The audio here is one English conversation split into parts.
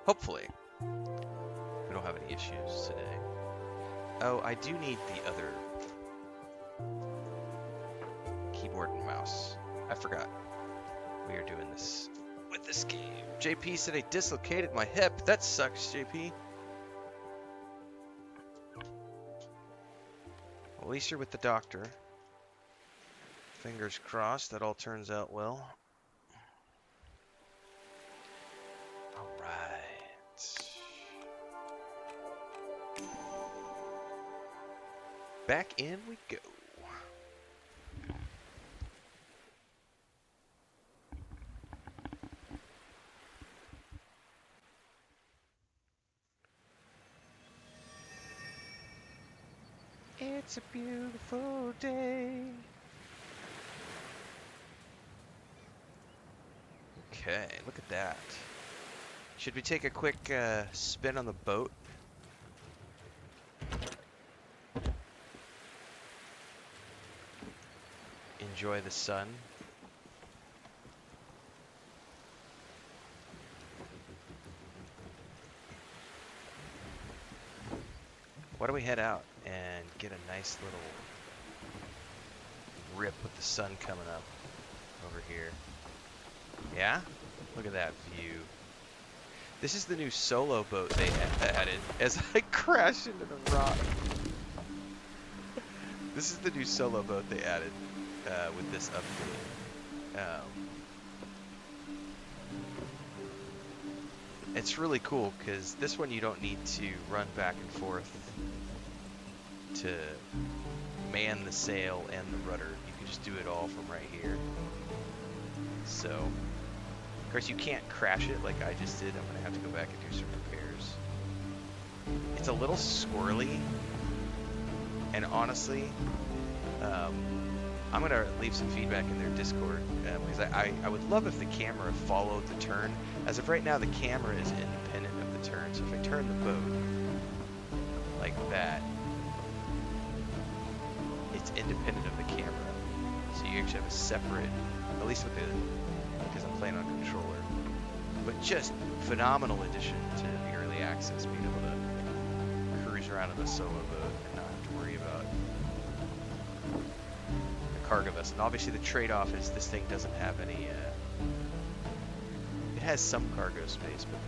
Hopefully. We don't have any issues today. Oh, I do need the other keyboard and mouse. I forgot. We are doing this with this game. JP said I dislocated my hip. That sucks, JP. Well, at least you're with the doctor. Fingers crossed that all turns out well. All right. Back in we go. It's a beautiful day. Okay, look at that. Should we take a quick spin on the boat? Enjoy the sun. Why don't we head out and get a nice little rip with the sun coming up over here. Yeah? Look at that view. This is the new solo boat they added as I crash into the rock. This is the new solo boat they added with this update. It's really cool because this one you don't need to run back and forth to man the sail and the rudder. You can just do it all from right here. So, of course you can't crash it like I just did. I'm going to have to go back and do some repairs. It's a little squirrely, and honestly, I'm going to leave some feedback in their Discord, because I would love if the camera followed the turn. As of right now, the camera is independent of the turn, so if I turn the boat like that, it's independent of the camera. So you actually have a separate, at least with the, because I'm playing on controller, but just phenomenal addition to the early access, being able to cruise around in a solo boat and not have to worry about the cargo vessel. And obviously the trade-off is this thing doesn't have any, it has some cargo space, but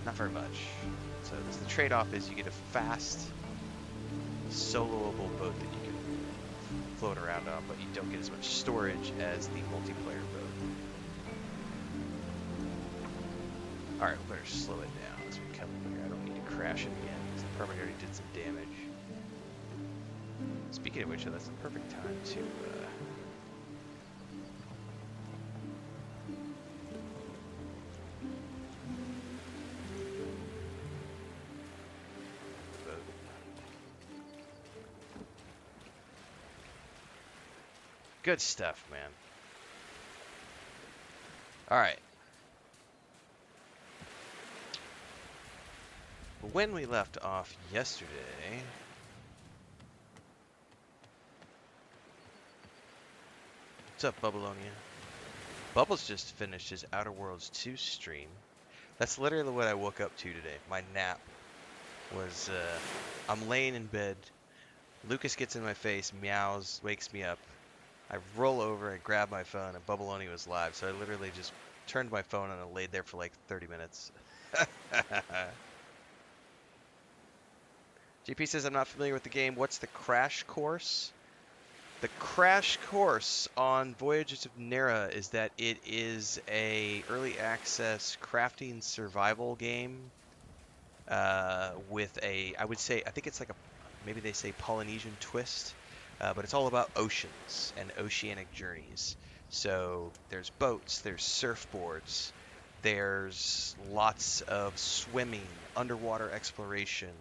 not very much. So the trade-off is you get a fast, soloable boat that you can float around on, but you don't get as much storage as the multiplayer boat. Alright, we better slow it down as we come in here. I don't need to crash it again, because the permit already did some damage. Speaking of which, that's the perfect time to good stuff, man. Alright. When we left off yesterday, what's up, Bubbleonia? Bubbles just finished his Outer Worlds 2 stream. That's literally what I woke up to today. My nap was, I'm laying in bed. Lucas gets in my face, meows, wakes me up. I roll over, I grab my phone, and Bubbleoni was live, so I literally just turned my phone on and laid there for like 30 minutes. GP says, I'm not familiar with the game. What's the crash course? The crash course on Voyagers of Nera is that it is a early access crafting survival game with a, I would say, I think it's like a, maybe they say Polynesian twist. But it's all about oceans and oceanic journeys. So there's boats, there's surfboards, there's lots of swimming, underwater exploration,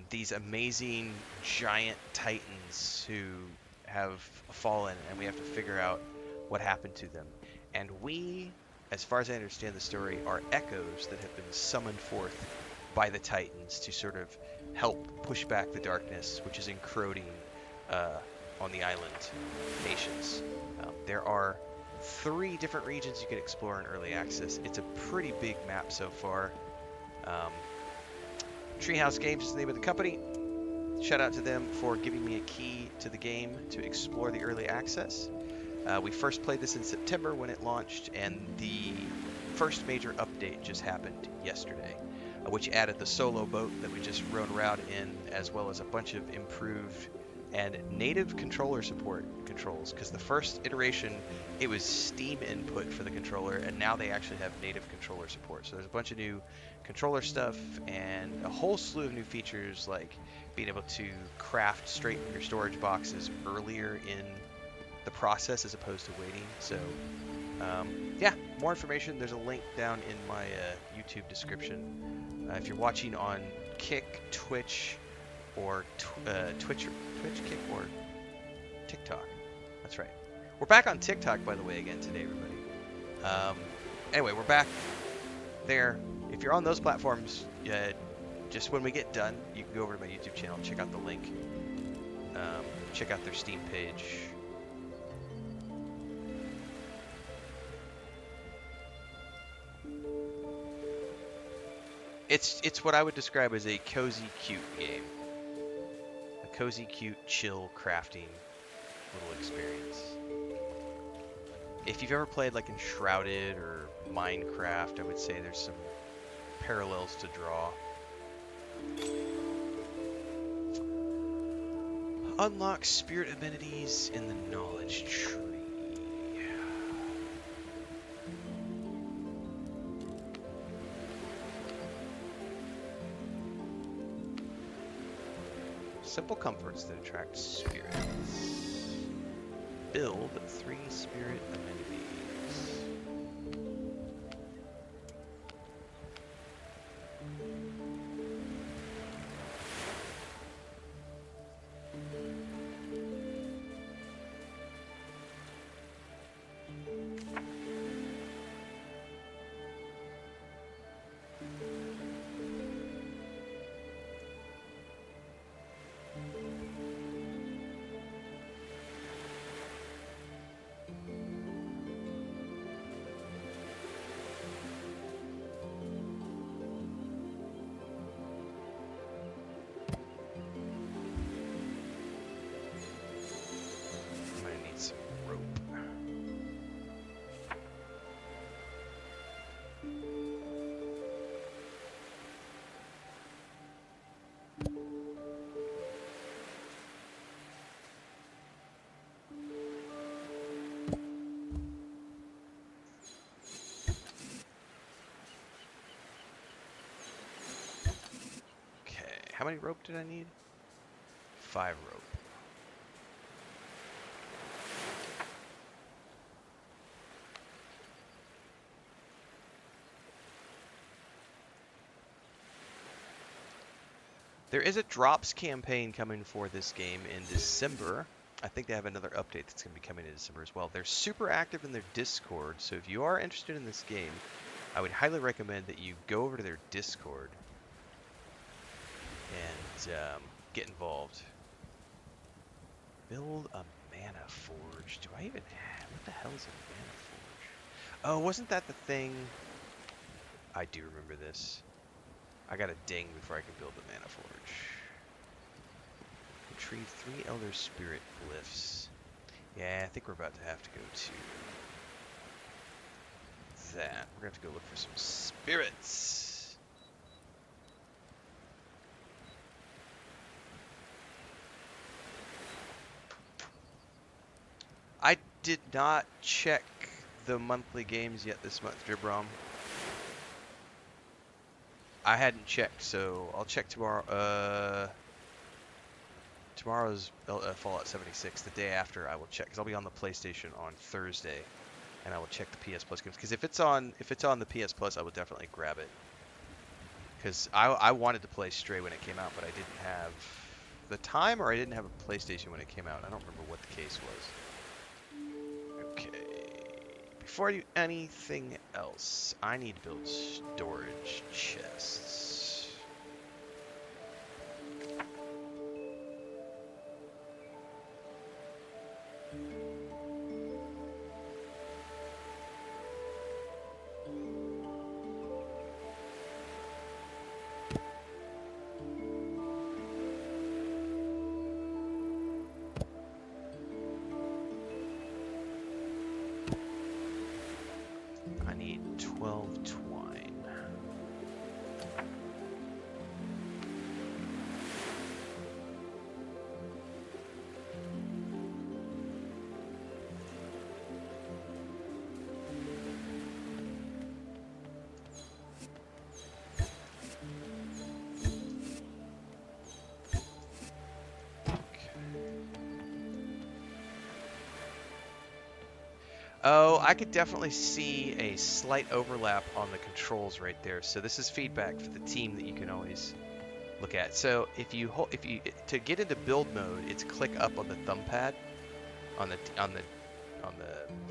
these amazing giant titans who have fallen, and we have to figure out what happened to them. And we, as far as I understand the story, are echoes that have been summoned forth by the titans to sort of help push back the darkness, which is encroaching on the island nations. There are 3 different regions you can explore in early access. It's a pretty big map so far. Um, Treehouse Games is the name of the company. Shout out to them for giving me a key to the game to explore the early access. We first played this in September when it launched, and the first major update just happened yesterday, which added the solo boat that we just rode around in, as well as a bunch of improved and native controller support controls. Because the first iteration, it was Steam input for the controller, and now they actually have native controller support. So there's a bunch of new controller stuff and a whole slew of new features, like being able to craft straight from your storage boxes earlier in the process as opposed to waiting. So yeah, more information. There's a link down in my YouTube description. If you're watching on Kick, Twitch, or Twitch, Kick, or TikTok. That's right. We're back on TikTok, by the way, again today, everybody. Anyway, we're back there. If you're on those platforms, just when we get done, you can go over to my YouTube channel and check out the link. Check out their Steam page. It's what I would describe as a cozy, cute game. A cozy, cute, chill, crafting little experience. If you've ever played like Enshrouded or Minecraft, I would say there's some parallels to draw. Unlock spirit amenities in the knowledge tree. Simple comforts that attract spirits. Build 3 spirit amenities. How many rope did I need? 5 rope. There is a drops campaign coming for this game in December. I think they have another update that's going to be coming in December as well. They're super active in their Discord, so if you are interested in this game, I would highly recommend that you go over to their Discord and get involved. Build a mana forge. Do I even have... What the hell is a mana forge? Oh, wasn't that the thing... I do remember this. I got a ding before I could build the mana forge. Retrieve 3 Elder Spirit glyphs. Yeah, I think we're about to have to go to that. We're going to have to go look for some spirits. I did not check the monthly games yet this month, Dribrom. I hadn't checked, so I'll check tomorrow. Tomorrow's Fallout 76. The day after, I will check, because I'll be on the PlayStation on Thursday, and I will check the PS Plus games. Because if it's on the PS Plus, I would definitely grab it. Because I wanted to play Stray when it came out, but I didn't have the time, or I didn't have a PlayStation when it came out. I don't remember what the case was. Okay. Before I do anything else, I need to build storage chests. I need 12 twine. Oh, I could definitely see a slight overlap on the controls right there. So this is feedback for the team that you can always look at. So if you to get into build mode, it's click up on the thumb pad on the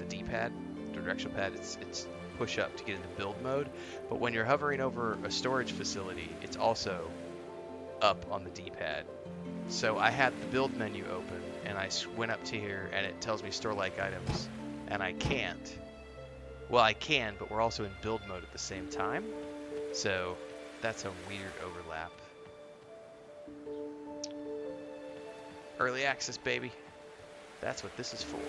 D-pad, the directional pad. It's push up to get into build mode. But when you're hovering over a storage facility, it's also up on the D-pad. So I had the build menu open and I went up to here and it tells me store like items, and I can't. Well, I can, but we're also in build mode at the same time. So that's a weird overlap. Early access, baby. That's what this is for.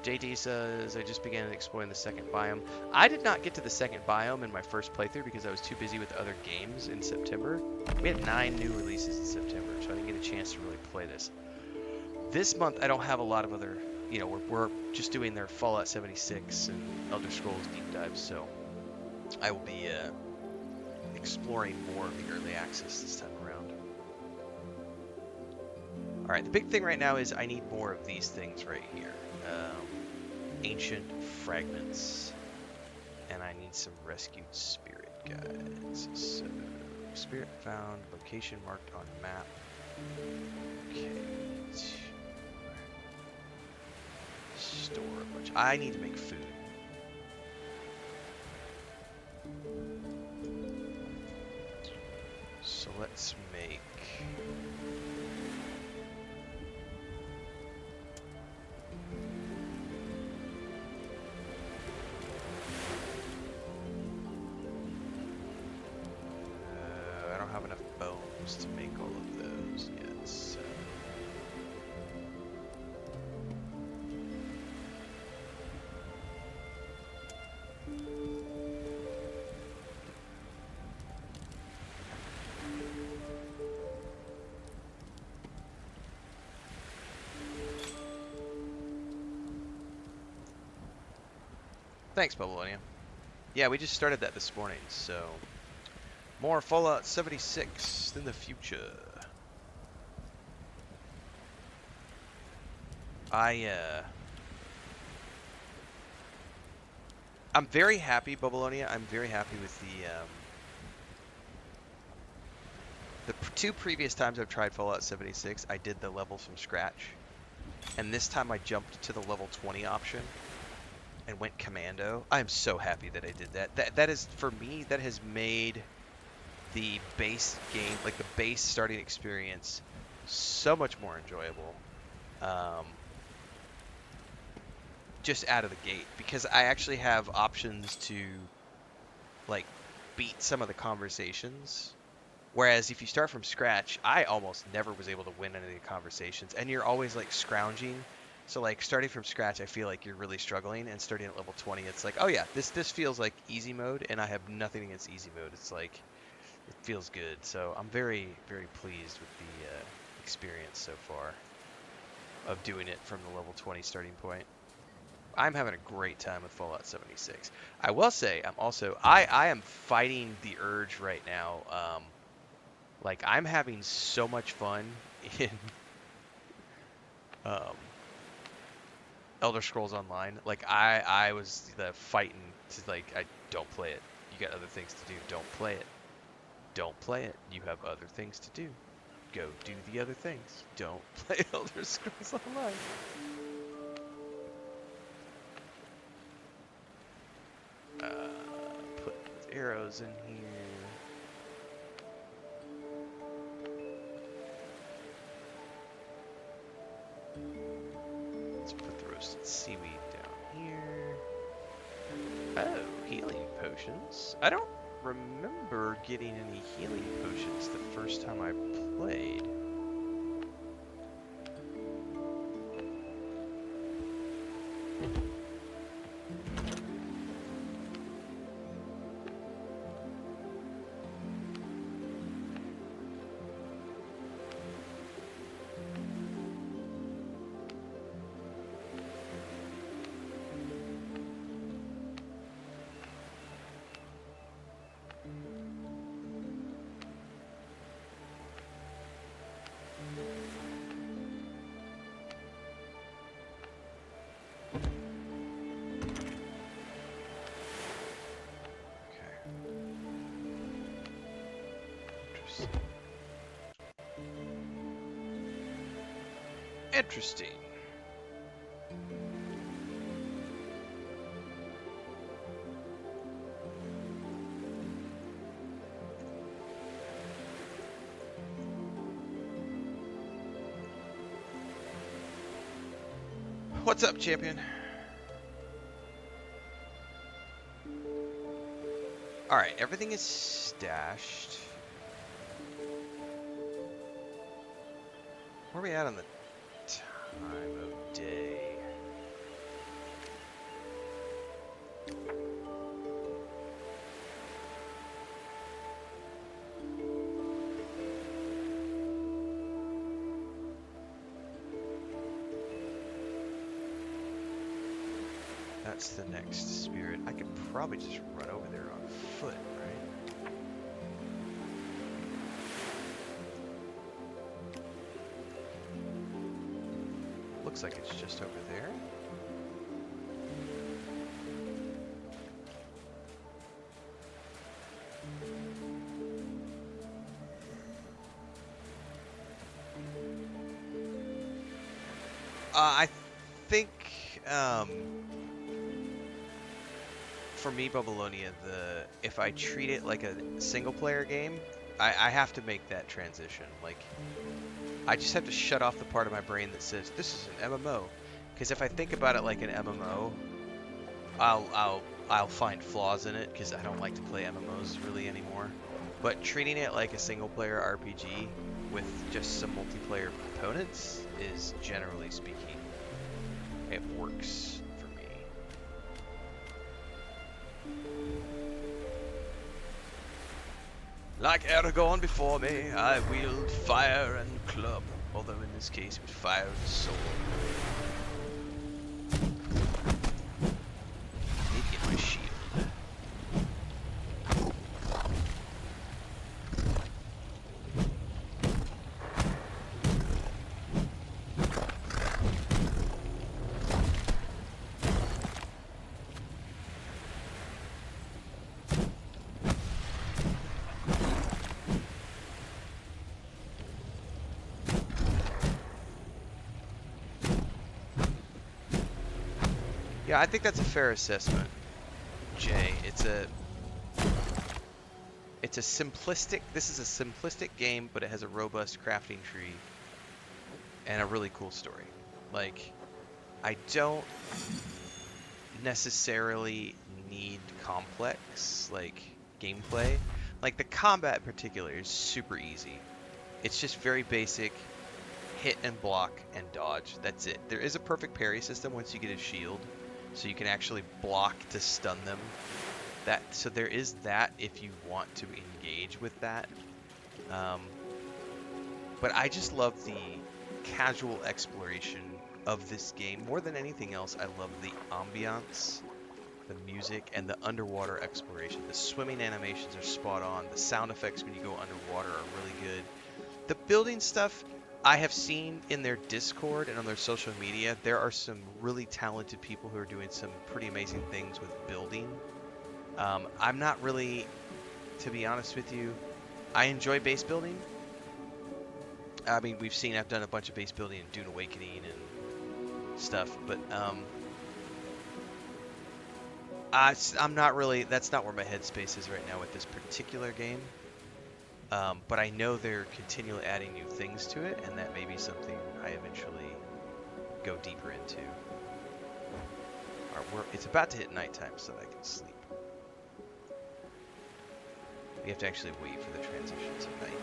JD says, I just began exploring the second biome. I did not get to the second biome in my first playthrough because I was too busy with other games in September. We had 9 new releases in September, so I didn't get a chance to really play this. This month, I don't have a lot of other, you know, we're just doing their Fallout 76 and Elder Scrolls deep dives, so I will be exploring more of the early access this time around. Alright, the big thing right now is I need more of these things right here. Ancient fragments. And I need some rescued spirit guides. So, spirit found, location marked on map. Okay. Store a bunch. I need to make food. So let's make... I don't have enough bones to make all of those yet, so... Thanks, Babylonia. Yeah, we just started that this morning, so... More Fallout 76 in the future. I'm very happy, Babylonia. I'm very happy with the 2 previous times I've tried Fallout 76, I did the levels from scratch. And this time I jumped to the level 20 option and went commando. I'm so happy that I did that. That is, for me, that has made the base game, like the base starting experience, so much more enjoyable. Just out of the gate, because I actually have options to like beat some of the conversations. Whereas if you start from scratch, I almost never was able to win any of the conversations, and you're always like scrounging. So like starting from scratch, I feel like you're really struggling, and starting at level 20, it's like, oh yeah, this feels like easy mode, and I have nothing against easy mode. It's like, it feels good. So I'm very, very pleased with the experience so far of doing it from the level 20 starting point. I'm having a great time with Fallout 76. I will say, I am fighting the urge right now. Like, I'm having so much fun in Elder Scrolls Online. Like, I was fighting to, like, I don't play it. You got other things to do. Don't play it. Don't play it. You have other things to do. Go do the other things. Don't play Elder Scrolls Online. Put arrows in here. Let's put the roasted seaweed down here. Oh, healing potions. I don't remember getting any healing potions the first time I played. course. Interesting. What's up, champion? Alright, everything is stashed. Where are we at on the time of day? That's the next spirit. I could probably just run over there on foot, right? Looks like it's just over there. I think, for me, Babylonia, if I treat it like a single-player game, I have to make that transition. Like, I just have to shut off the part of my brain that says this is an MMO, because if I think about it like an MMO, I'll find flaws in it because I don't like to play MMOs really anymore. But treating it like a single-player RPG with just some multiplayer components is, generally speaking, it works for me. Like Aragorn before me, I wield fire and club, although in this case it was fire and sword. I need to get my shield. Yeah, I think that's a fair assessment, Jay. It's a simplistic, this is a simplistic game, but it has a robust crafting tree and a really cool story. Like, I don't necessarily need complex, like, gameplay. Like, the combat in particular is super easy. It's just very basic, hit and block and dodge. That's it. There is a perfect parry system once you get a shield, so you can actually block to stun them. So there is that if you want to engage with that. But I just love the casual exploration of this game. More than anything else, I love the ambiance, the music, and the underwater exploration. The swimming animations are spot on. The sound effects when you go underwater are really good. The building stuff, I have seen in their Discord and on their social media, there are some really talented people who are doing some pretty amazing things with building. I'm not really, to be honest with you, I enjoy base building. I mean, I've done a bunch of base building in Dune Awakening and stuff, but I'm not really, that's not where my headspace is right now with this particular game. But I know they're continually adding new things to it, and that may be something I eventually go deeper into. It's about to hit nighttime so that I can sleep. We have to actually wait for the transition to night.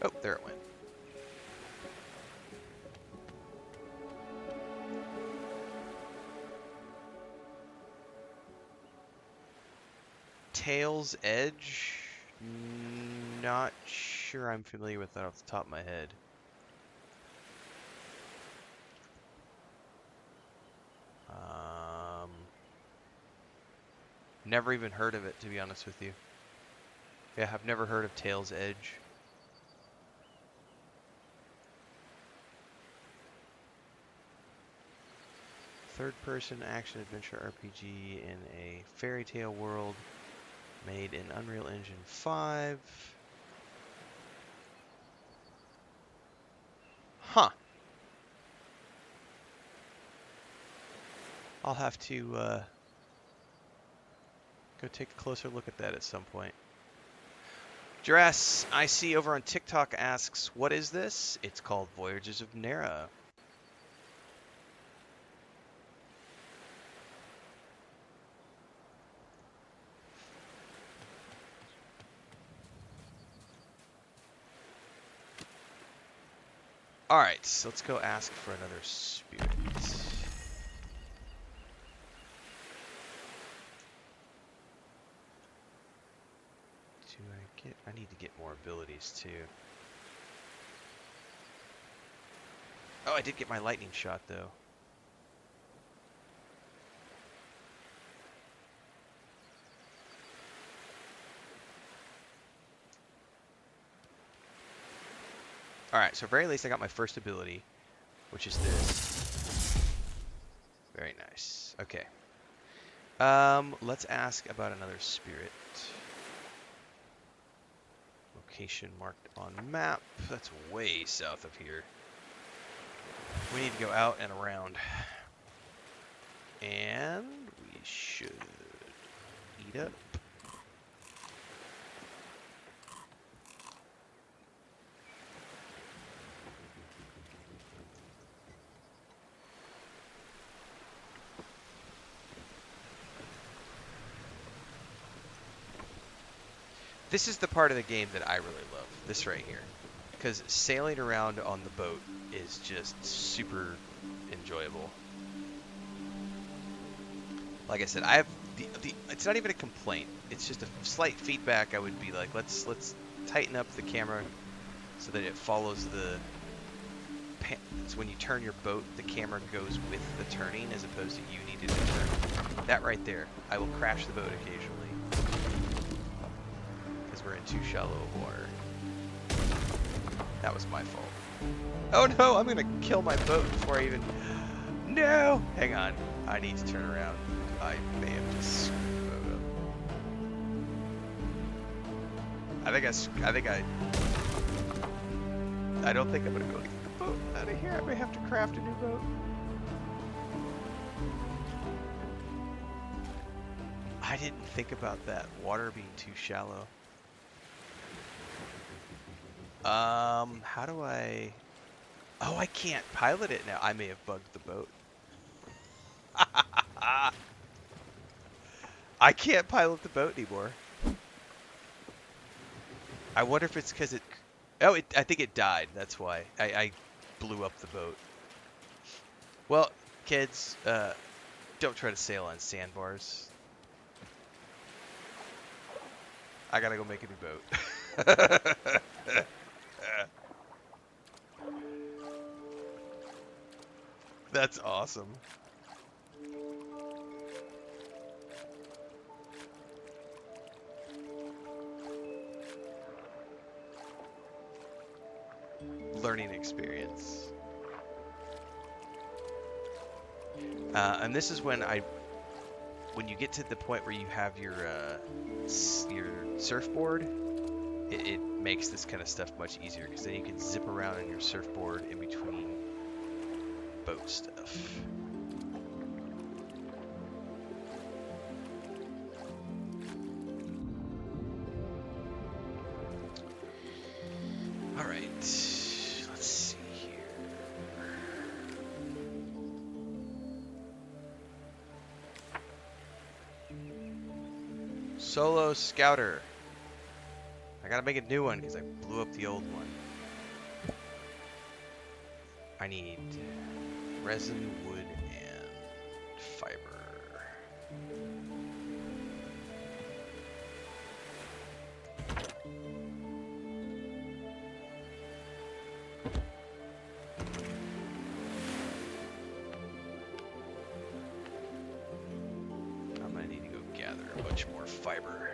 Oh, there it went. Tail's Edge? Not sure I'm familiar with that off the top of my head. Never even heard of it, to be honest with you. Yeah, I've never heard of Tail's Edge. third-person action-adventure RPG in a fairy tale world made in Unreal Engine 5. Huh. I'll have to go take a closer look at that at some point. Dress, I see over on TikTok asks, what is this? It's called Voyagers of Nera. Alright, so let's go ask for another spirit. I need to get more abilities too. Oh, I did get my lightning shot though. Alright, so at very least I got my first ability, which is this. Very nice. Okay. Let's ask about another spirit. Location marked on map. That's way south of here. We need to go out and around. And we should eat up. This is the part of the game that I really love, this right here. Because sailing around on the boat is just super enjoyable. Like I said, I have it's not even a complaint. It's just a slight feedback. I would be like, let's tighten up the camera so that it follows the so when you turn your boat, the camera goes with the turning as opposed to you needing to turn. That right there, I will crash the boat occasionally because we're in too shallow of water. That was my fault. Oh no, I'm gonna kill my boat before I even... No! Hang on, I need to turn around. I may have just screwed the boat up. I don't think I'm gonna be able to get the boat out of here. I may have to craft a new boat. I didn't think about that. Water being too shallow. How do I... Oh, I can't pilot it now. I may have bugged the boat. I can't pilot the boat anymore. I wonder if it's because it... Oh, I think it died. That's why. I blew up the boat. Well, kids, don't try to sail on sandbars. I gotta go make a new boat. That's awesome. Learning experience. And this is when you get to the point where you have your surfboard, it makes this kind of stuff much easier because then you can zip around on your surfboard in between boat stuff. All right, let's see here. Solo Scouter. I gotta make a new one because I blew up the old one. I need resin, wood, and fiber. I'm gonna need to go gather a bunch more fiber.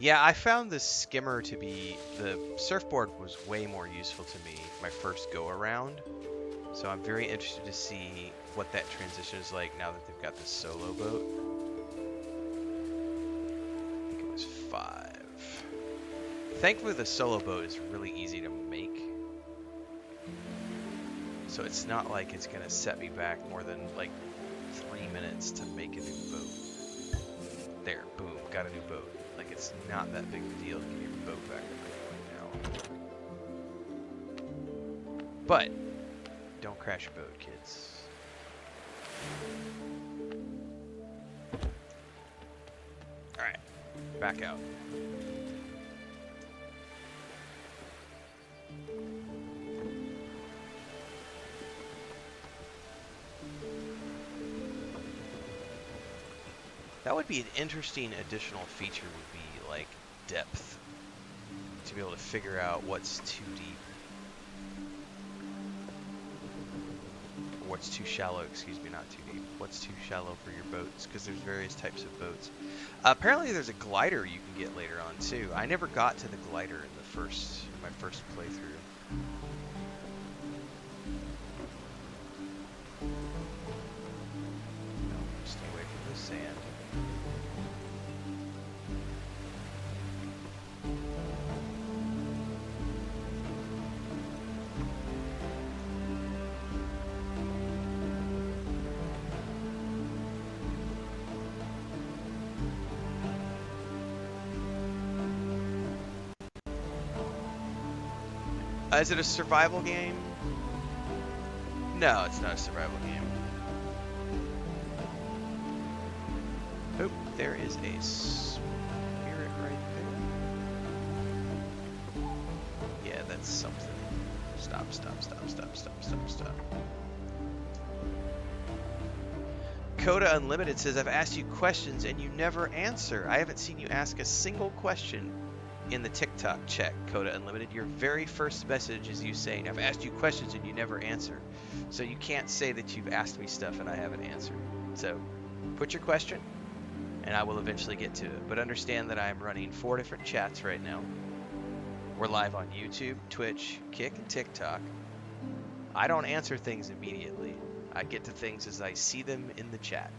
Yeah, I found the skimmer to be, the surfboard was way more useful to me my first go around. So I'm very interested to see what that transition is like now that they've got this solo boat. I think it was 5. Thankfully the solo boat is really easy to make. So it's not like it's gonna set me back more than like 3 minutes to make a new boat. There, boom, got a new boat. Like, it's not that big of a deal to get your boat back up right now. But don't crash your boat, kids. Alright, back out. That would be an interesting additional feature, would be like depth. To be able to figure out what's too deep. Or what's too shallow, excuse me, not too deep. What's too shallow for your boats, because there's various types of boats. Apparently there's a glider you can get later on too. I never got to the glider in my first playthrough. No, stay away from the sand. Is it a survival game? No, it's not a survival game. Oh, there is a spirit right there. Yeah, that's something. Stop. Coda Unlimited says, I've asked you questions and you never answer. I haven't seen you ask a single question in the TikTok chat, Coda Unlimited. Your very first message is you saying, I've asked you questions and you never answer. So you can't say that you've asked me stuff and I haven't answered. So put your question and I will eventually get to it. But understand that I'm running 4 different chats right now. We're live on YouTube, Twitch, Kick, and TikTok. I don't answer things immediately. I get to things as I see them in the chat.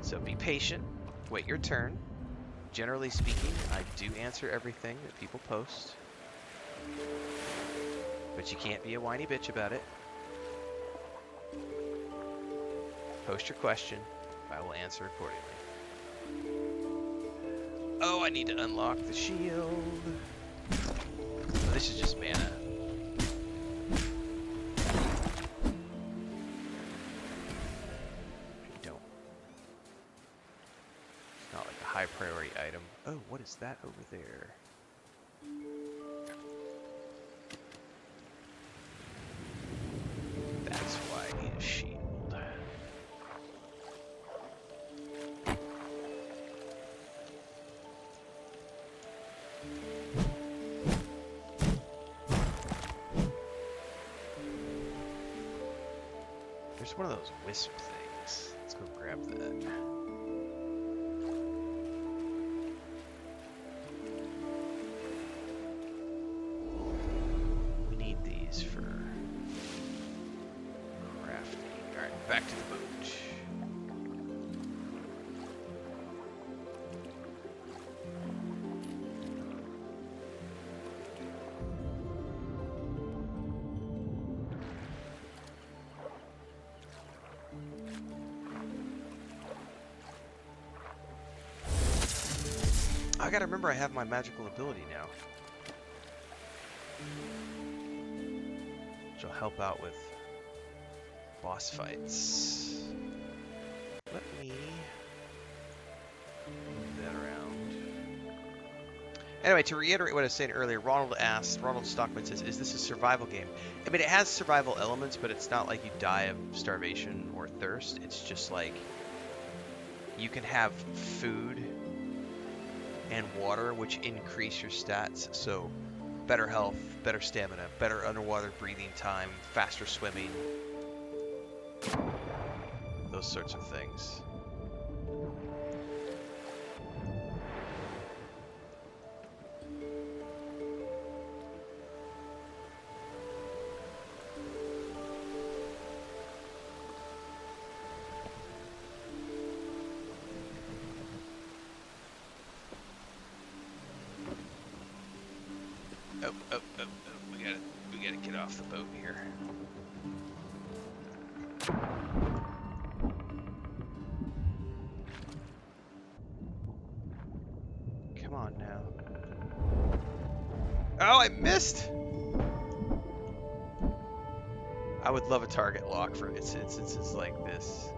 So be patient, wait your turn. Generally speaking, I do answer everything that people post. But you can't be a whiny bitch about it. Post your question, I will answer accordingly. Oh, I need to unlock the shield. Oh, this is just mana. High priority item. Oh, what is that over there? That's why I need a shield. There's one of those wisp things. Let's go grab that. For crafting. Alright, back to the boat. I gotta remember I have my magical ability now. Which will help out with boss fights. Let me move that around. Anyway, to reiterate what I was saying earlier, Ronald Stockman says, is this a survival game? I mean, it has survival elements, but it's not like you die of starvation or thirst. It's just like you can have food and water, which increase your stats. So better health, better stamina, better underwater breathing time, faster swimming, those sorts of things. Oh, oh, oh, oh. We gotta get off the boat here. Come on now. Oh, I missed! I would love a target lock for instances like this.